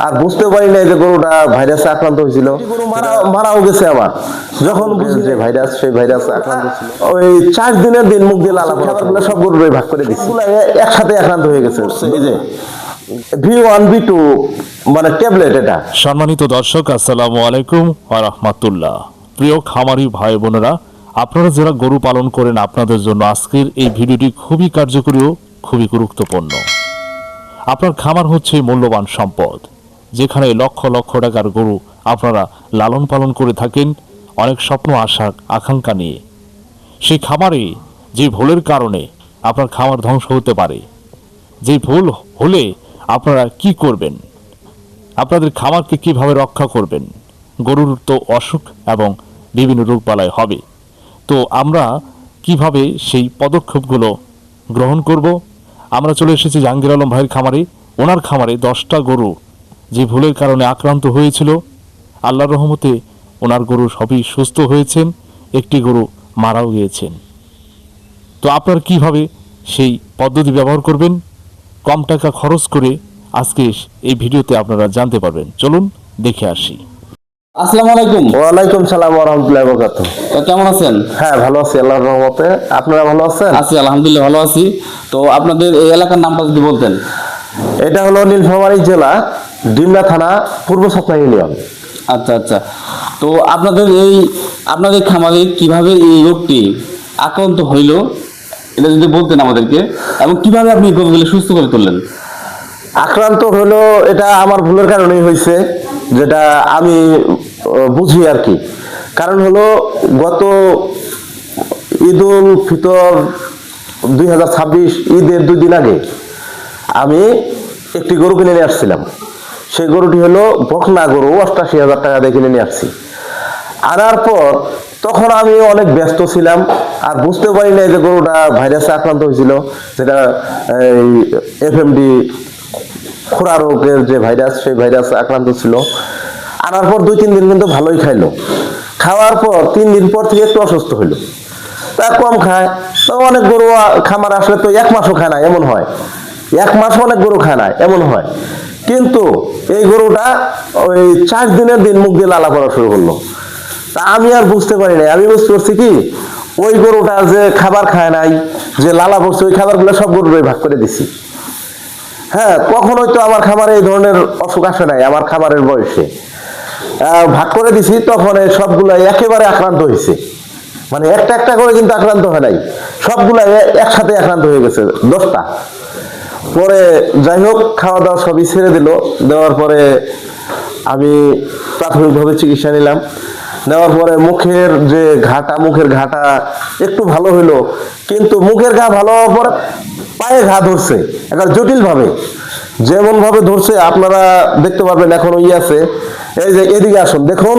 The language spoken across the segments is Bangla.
আর বুঝতে পারি না যে গরুটা ভাইরাসে আক্রান্ত হয়েছিল। গরু মারাও গেছে আমার, যখন বুঝি যে ভাইরাস, সেই ভাইরাসে আক্রান্ত ছিল। ওই 4 দিনের দিন মুখ দিয়ে লালা খাবারগুলো সব গরুরে ভাগ করে দিচ্ছি, একসাথে আক্রান্ত হয়ে গেছে। এই যে V1 V2 মানে ট্যাবলেট এটা। সম্মানিত দর্শক, আসসালামু আলাইকুম ওয়া রাহমাতুল্লাহ। প্রিয় খামারি ভাই বোনেরা, আপনারা যারা গরু পালন করেন, আপনাদের জন্য আজকের এই ভিডিওটি খুবই কার্যকরী ও খুবই গুরুত্বপূর্ণ। আপনার খামার হচ্ছে মূল্যবান সম্পদ, যেখানে লক্ষ লক্ষ টাকার গরু আপনারা লালন পালন করে থাকেন অনেক স্বপ্ন আশা আকাঙ্ক্ষা নিয়ে। সেই খামারে যে ভুলের কারণে আপনার খামার ধ্বংস হতে পারে, যে ভুল হলে আপনারা কি করবেন, আপনাদের খামারকে কিভাবে রক্ষা করবেন, গরুর তো অসুখ এবং বিভিন্ন রোগবালাই হবে, তো আমরা কিভাবে সেই পদক্ষেপগুলো গ্রহণ করব। আমরা চলে এসেছি জাহাঙ্গীর আলম ভাইয়ের খামারে। ওনার খামারে 10টা গরু যে ভুলের কারণে আক্রান্ত হয়েছিল, আল্লাহর রহমতে ওনার গরু সবই সুস্থ হয়েছেন, একটি গরু মারাও গিয়েছেন। তো আপনারা কিভাবে সেই পদ্ধতি ব্যবহার করবেন, কম টাকা খরচ করে, আজকে এই ভিডিওতে আপনারা জানতে পারবেন। চলুন দেখে আসি। আসসালামু আলাইকুম। ওয়ালাইকুম সালাম ওয়া রাহমাতুল্লাহি ওয়া বারাকাতুহু। কেমন আছেন? হ্যাঁ, ভালো আছি আল্লাহর রহমতে। আপনারা ভালো আছেন? আছি, আলহামদুলিল্লাহ ভালো আছি। তো আপনাদের এই এলাকার নামটা যদি বলতেন। এটা হলো নীলফামারী জেলা, ডিমনা থানা, পূর্ব সাতনা ইউনিয়ন। আচ্ছা আচ্ছা। তো আপনাদের খামারে কিভাবে এই রোগটি আক্রান্ত হইল, এটা যদি বলতেন আমাদেরকে, এবং কিভাবে আপনি গরুগুলো সুস্থ করে তুললেন। আক্রান্ত হলো এটা আমার ভুলের কারণেই হয়েছে, যেটা আমি বুঝি আর কি। কারণ হলো গত ঈদুল ফিতর 2026 ঈদের 2 দিন আগে আমি একটি গরু কিনে নিয়ে আসছিলাম। সেই গরুটি হলো বকনা গরু, 88,000 টাকা দিয়ে কিনে নিয়ে আসছি। আনার পর তখন আমি অনেক ব্যস্ত ছিলাম, আর বুঝতে পারি না যে গরুটা ভাইরাসে আক্রান্ত হয়েছিল, যেটা FMD খোরা রোগের যে ভাইরাস, সেই ভাইরাস আক্রান্ত ছিল। আনার পর 2-3 দিন কিন্তু ভালোই খাইলো। খাওয়ার পর 3 দিন পর থেকে একটু অসুস্থ হইলো। তা কম খায়, তো অনেক গরু খামার আসলে তো 1 মাসও খায় না এমন হয়, 1 মাস অনেক গরু খায় না এমন হয়। কিন্তু এই গরুটা ওই 4 দিনের দিন মুখ দিয়ে লালা করা শুরু করলো। তা আমি আর বুঝতে পারি নাই। আমি বুঝতে পারছি কি, ওই গরুটা যে খাবার খায় নাই, যে লালা পড়ছে, ওই খাবারগুলো সব গরুরই ভাগ করে দিছি। হ্যাঁ, কখনোই তো আমার খামারে এই ধরনের অসুখ আসে নাই আমার খামারের বয়সে। ভাগ করে দিছি, তখন সবগুলা একেবারে আক্রান্ত হয়েছে। মানে একটা একটা করে কিন্তু আক্রান্ত হয় নাই, সবগুলা একসাথে আক্রান্ত হয়ে গেছে 10টা। পরে যাই হোক, খাওয়া দাওয়া সবই ছেড়ে দিল। দেওয়ার পরে আমি প্রাথমিকভাবে চিকিৎসা নিলাম। নেওয়ার পরে মুখের ঘাটা একটু ভালো হইলো, কিন্তু মুখের ঘা ভালো হওয়ার পর পায়ে ঘা ধরছে একটা জটিল ভাবে। যেমন ভাবে ধরছে আপনারা দেখতে পারবেন, এখনো আছে। এই যে এদিকে আসুন, দেখুন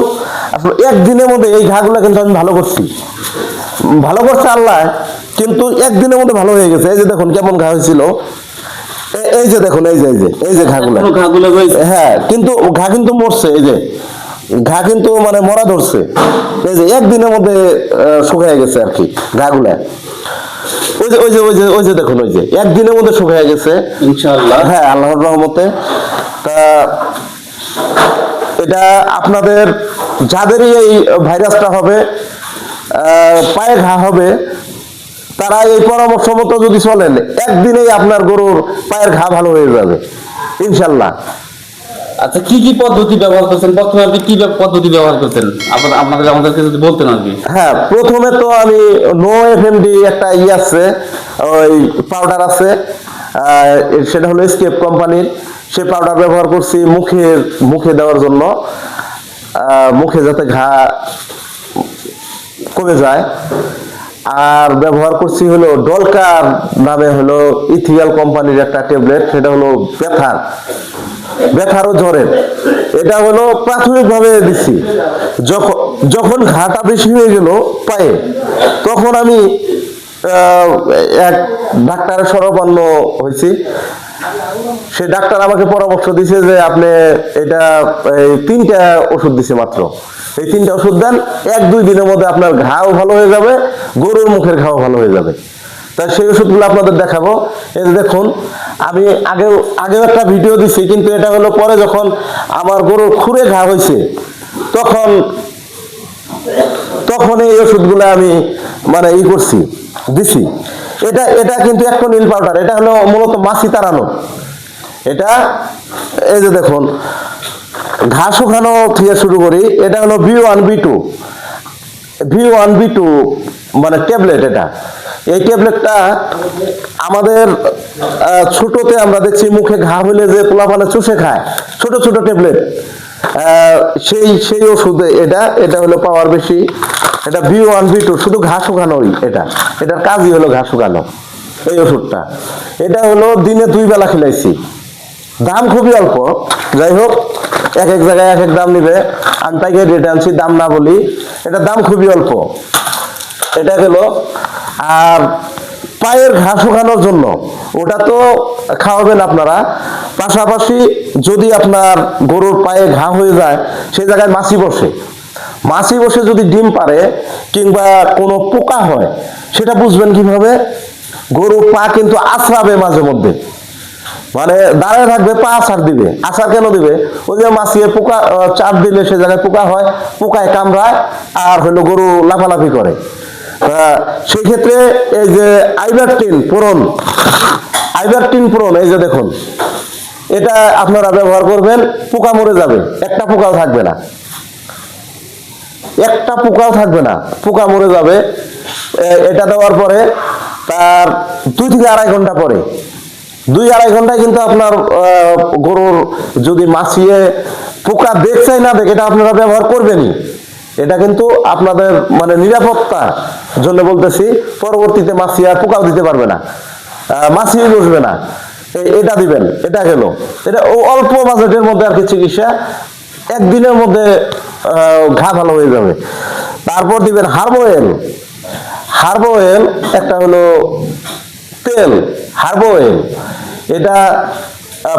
আসলে একদিনের মধ্যে এই ঘাগুলো কিন্তু আমি ভালো করছে আল্লাহ, কিন্তু একদিনের মধ্যে ভালো হয়ে গেছে। এই যে দেখুন কেমন ঘা হয়েছিল, এই যে দেখুন, এই যে ঘাগুলো, হ্যাঁ, কিন্তু ঘা কিন্তু মরছে। এই যে ঘা কিন্তু মানে মরা ধরছে, এই যে একদিনের মধ্যে শুকিয়ে গেছে আর কি ঘাগুলা। ওই যে দেখুন, ওই যে একদিনের মধ্যে শুকিয়ে গেছে ইনশাআল্লাহ। হ্যাঁ, আল্লাহর রহমতে। তা এটা আপনাদের যাদেরই এই ভাইরাসটা হবে, পায়ে ঘা হবে, তারা এই পরামর্শ মতো যদি চলেন, একদিনেই আপনার গরুর পায়ের ঘা ভালো হয়ে যাবে ইনশাল্লাহ। আচ্ছা, কি কি পদ্ধতি ব্যবহার করছেন? প্রথমে আপনি কি পদ্ধতি ব্যবহার করছেন আমাদেরকে যদি বলতেন আর কি। হ্যাঁ, প্রথমে তো আমি নো FMD একটা আছে, ওই পাউডার আছে, সেটা হলো স্কেপ কোম্পানির। সে পাউডার ব্যবহার করছি মুখে দেওয়ার জন্য, মুখে যাতে ঘা কমে যায়। আর ব্যবহার করছি হলো ডলকার নামে হলো ইথিয়াল কোম্পানির একটা ট্যাবলেট, সেটা হলো ব্যথার ও জ্বরের। এটা হলো প্রাথমিকভাবে দিচ্ছি। যখন ঘাটা বেশি হয়ে গেল পায়ে, তখন আমি এক ডাক্তারের শরণাপন্ন হয়েছি। সে ডাক্তার আমাকে পরামর্শ দিছে যে আপনি এটা 3টা ওষুধ দিছে মাত্র, এই 3টা ওষুধ দেন, 1-2 দিনের মধ্যে আপনার ঘাও ভালো হয়ে যাবে, গরুর মুখের ঘাও ভালো হয়ে যাবে। তাই সেই ওষুধগুলো আপনাদের দেখাবো। এই যে দেখুন, আমি আগেও একটা ভিডিও দিছি, কিন্তু এটা হলো পরে যখন আমার গরুর খুরে ঘা হয়েছে তখন এই ওষুধগুলো আমি মানে করছি, দিছি। এটা কিন্তু একটা নীল পাউডার, এটা হলো মূলত মাছি তাড়ানো। এটা এই যে দেখুন, ঘা শুকানো থেকে শুরু করি, এটা হলো V1B2 মানে ট্যাবলেট। এই ট্যাবলেটটা আমাদের ছোটতে আমরা দেখছি মুখে ঘা হইলে যে পোলাপানে চুষে খায়, ছোট ছোট ট্যাবলেট, সেই ওষুধে এটা হলো পাওয়ার বেশি। এটা V1B2, শুধু ঘা শুকানোই। এটার কাজই হলো ঘা শুকানো এই ওষুধটা। এটা হলো দিনে 2 বেলা খিলাইছি, দাম খুবই অল্প। যাই হোক, এক এক জায়গায় এক এক দাম নিবে, আমি পাইকারি রেটে আনছি, দাম না বলি। এটা দাম খুবই অল্প। এটা গেল। আর পায়ের ঘা শুকানোর জন্য ওটা তো খাওয়াবেন আপনারা, পাশাপাশি যদি আপনার গরুর পায়ে ঘা হয়ে যায়, সেই জায়গায় মাছি বসে যদি ডিম পারে কিংবা কোনো পোকা হয়, সেটা বুঝবেন কিভাবে? গরুর পা কিন্তু আছড়াবে মাঝে মধ্যে, মানে দাঁড়ায় থাকবে, পা আছাড় দিবে। আছাড় কেন দিবে? ওই যে মাছিয়ে পোকা চাপ দিলে সে জায়গায় পোকা হয়, পোকায় কামড়ায়, আর হলো গরু লাফালাফি করে। সেই ক্ষেত্রে এই যে আইভারটিন পুরন, এই যে দেখুন, এটা আপনারা ব্যবহার করবেন, পোকা মরে যাবে, একটা পোকাও থাকবে না, পোকা মরে যাবে। এটা দেওয়ার পরে তার 2 থেকে আড়াই ঘন্টা পরে, 2-2.5 ঘন্টায় কিন্তু আপনার গরুর যদি মাছিয়ে পোকা দেখছেই না দেখে, এটা আপনারা ব্যবহার করবেনই। এটা কিন্তু আপনাদের মানে নিরাপত্তার জন্য বলতেছি, পরবর্তীতে মাছি আর পোকাও দিতে পারবে না, মাছি বসবে না। এটা দিবেন। এটা গেল। এটা অল্প বাজেটের মধ্যে আর কি চিকিৎসা, একদিনের মধ্যে ঘা ভালো হয়ে যাবে। তারপর দিবেন হার্বো অয়েল, একটা হলো তেল, হার্বো অয়েল। এটা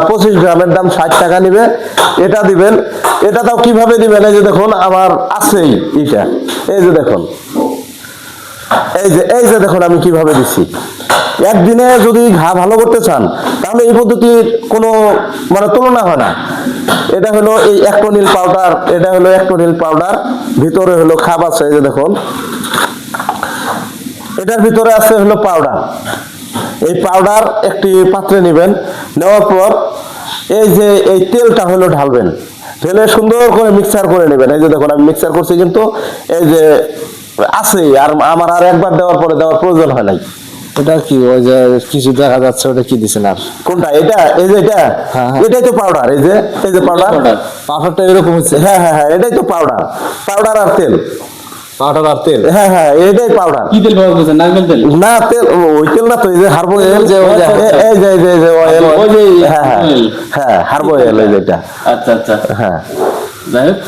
25 গ্রামের দাম 60 টাকা নিবে। এটা দিবেন। এটা তাও কিভাবে দিবেন? এই যে দেখুন, আমার আছেই এটা, এই যে দেখুন, এই যে দেখুন আমি কিভাবে দিচ্ছি। একদিনে যদি ঘা ভালো করতে চান, তাহলে এই পদ্ধতির কোনো মানে তুলনা হয় না। এটা হলো এই অ্যাক্টোনিল পাউডার, ভিতরে হলো খাপ আছে, এই যে দেখুন, এটার ভিতরে আছে হলো পাউডার। এই পাউডার একটি পাত্রে নেবেন, নেওয়ার পর এই যে এই তেলটা হলো ঢালবেন, ঢেলে সুন্দর করে মিক্সার করে নেবেন। এই যে দেখুন, আমি মিক্সার করছি, কিন্তু এই যে আছে, আর আমার আর একবার দেওয়ার পরে দেওয়ার প্রয়োজন হয় নাই। এটা কি ওই যে কিছু দেখা যাচ্ছে, ওটা কি দিছেন? আর কোনটা? এটা, এই যে এটা, এটাই তো পাউডার। এই যে পাউডারটা এরকম হচ্ছে? হ্যাঁ, এটাই তো পাউডার আর তেল। পাউডার আর তেল? হ্যাঁ, এটাই পাউডার। কি তেল ব্যবহার করছেন? নারকেল তেল? না, তেল ওই তেল না তো, এই যে হার্বো অয়েল, এই যে অয়েল, ওই যে হ্যাঁ হার্বো অয়েল, এই যেটা। আচ্ছা। হ্যাঁ, যাই হোক,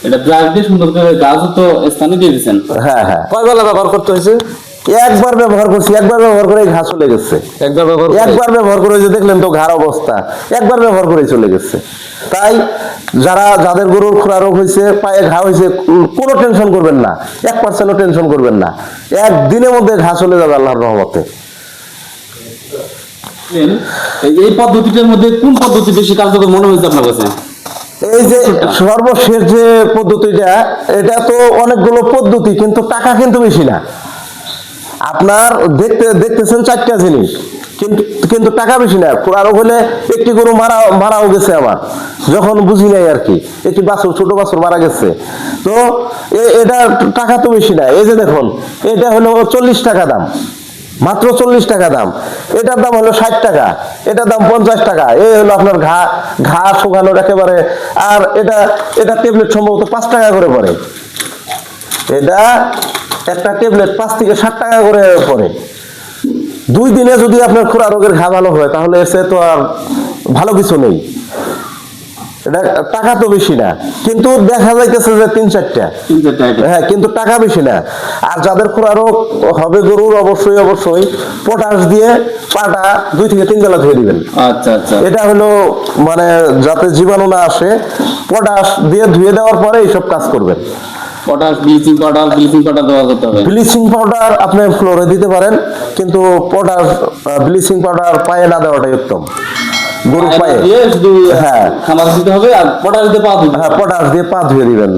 এটা ব্রাশ দিয়ে সুন্দর করে গাছ তো স্থানে দিয়ে দিচ্ছেন। হ্যাঁ। কয় বেলা ব্যবহার করতে হয়েছে? একবার ব্যবহার করছি, একবার ব্যবহার করে ঘা চলে গেছে। একবার ব্যবহার করে, যে দেখলেন তো ঘাড় অবস্থা, একবার ব্যবহার করে চলে গেছে। তাই যাদের গরুর খুরা রোগ হয়েছে, পায়ে ঘা হয়েছে, কোনো টেনশন করবেন না, 1% টেনশন করবেন না, একদিনের মধ্যে ঘা চলে যাবে আল্লাহর রহমতে। এই পদ্ধতিটার মধ্যে কোন পদ্ধতি বেশি কার্যকর মনে হয়েছে আপনার কাছে? এই যে সর্বশেষ যে পদ্ধতিটা, এটা তো অনেকগুলো পদ্ধতি, কিন্তু টাকা কিন্তু বেশি না। আপনার দেখতেছেন 4টা জিনিস, কিন্তু টাকা বেশি না। আরো হলে একটি গরু মারাও গেছে আমার, যখন বুঝি নাই আর কি, একটি বাছুর, ছোট বাছুর মারা গেছে। তো এটা টাকা তো বেশি না। এই যে দেখুন, এটা হলো 40 টাকা দাম, মাত্র 40 টাকা দাম। এটার দাম হলো 60 টাকা, এটার দাম 50 টাকা। এই হলো আপনার ঘা শুকানোর একেবারে। আর এটা ট্যাবলেট সম্ভবত 5 টাকা করে পড়ে। এটা একটা ট্যাবলেট 5 থেকে 7 টাকা করে পড়ে। 2 দিনে যদি আপনার খুরা রোগের ঘা ভালো হয়, তাহলে এসে তো আর ভালো কিছু নেই। এটা টাকা তো বেশি না, কিন্তু দেখা যাইতেছে যে 3-4টা। হ্যাঁ, কিন্তু টাকা বেশি না। আর যাদের খুরা রোগ হবে গরুর, অবশ্যই পটাশ দিয়ে পাটা 2 থেকে 3 বেলা ধুয়ে দিবেন। আচ্ছা। এটা হলো মানে যাতে জীবাণু না আসে, পটাশ দিয়ে ধুয়ে দেওয়ার পরে এইসব কাজ করবেন। পটাশ, ব্লিচিং পাউডার ব্যবহার করতে হবে। ব্লিচিং পাউডার আপনি ফ্লোরে দিতে পারেন, কিন্তু পটাশ ব্লিচিং পাউডার পায়ে না দেওয়াটাই উত্তম। গরু পায়ে দিয়ে শুধু হ্যাঁ খামার দিতে হবে আর পটাশ দিয়ে পা ধুতে হবে। হ্যাঁ পটাশ দিয়ে পা ধুয়ে দিবেন।